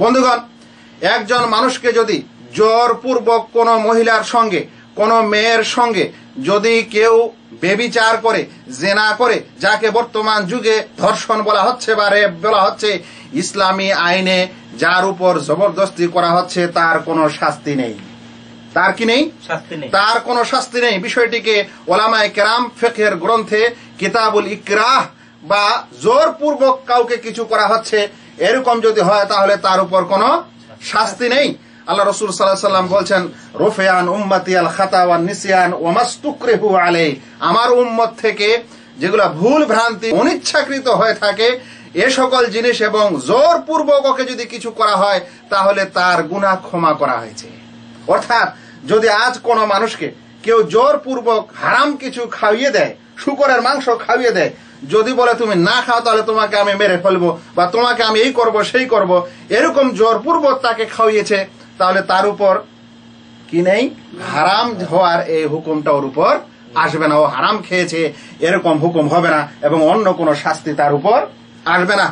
বন্ধুগণ, একজন মানুষকে যদি জোরপূর্বক কোনো মহিলার সঙ্গে, কোনো মেয়ের সঙ্গে যদি কেউ বেবিচার করে, জেনা করে, যাকে বর্তমান যুগে ধর্ষণ বলা হচ্ছে বা রেপ বলা হচ্ছে, ইসলামী আইনে যার উপর জবরদস্তি করা হচ্ছে তার কোনো শাস্তি নেই। তার কি নেই? তার কোনো শাস্তি নেই। বিষয়টিকে ওলামায়ে কেরাম ফিকহের গ্রন্থে কিতাবুল ইকরাহ বা জোরপূর্বক কাউকে কিছু করা হচ্ছে এরকম যদি হয় তাহলে তার উপর কোনো শাস্তি নেই। আল্লাহ রাসূল সাল্লাল্লাহু আলাইহি ওয়াসাল্লাম বলছেন, রুফিয়ান উম্মতি আল খাতা ওয়ান নিসিয়ান ওয়া মাসতুকরিহু আলাইহি, আমার উম্মত থেকে যেগুলা ভুল ভ্রান্তি অনিচ্ছাকৃত হয়ে থাকে এ সকল জিনিস এবং জোরপূর্বক ওকে যদি কিছু করা হয় তাহলে তার গুনাহ ক্ষমা করা হয়েছে। অর্থাৎ যদি আজ কোনো মানুষকে কেউ জোরপূর্বক হারাম কিছু খাইয়ে দেয়, শূকরের মাংস খাইয়ে দেয়, যদি বলে তুমি না খাও তাহলে তোমাকে আমি মেরে ফেলবো বা তোমাকে আমি এই করব সেই করব, এরকম জোরপূর্বক তাকে খাইয়েছে, তাহলে তার উপর কি নেই? হারাম হওয়ার এই হুকুমটা ওর উপর আসবে না। ও হারাম খেয়েছে এরকম হুকুম হবে না এবং অন্য কোনো শাস্তি তার উপর আসবে না।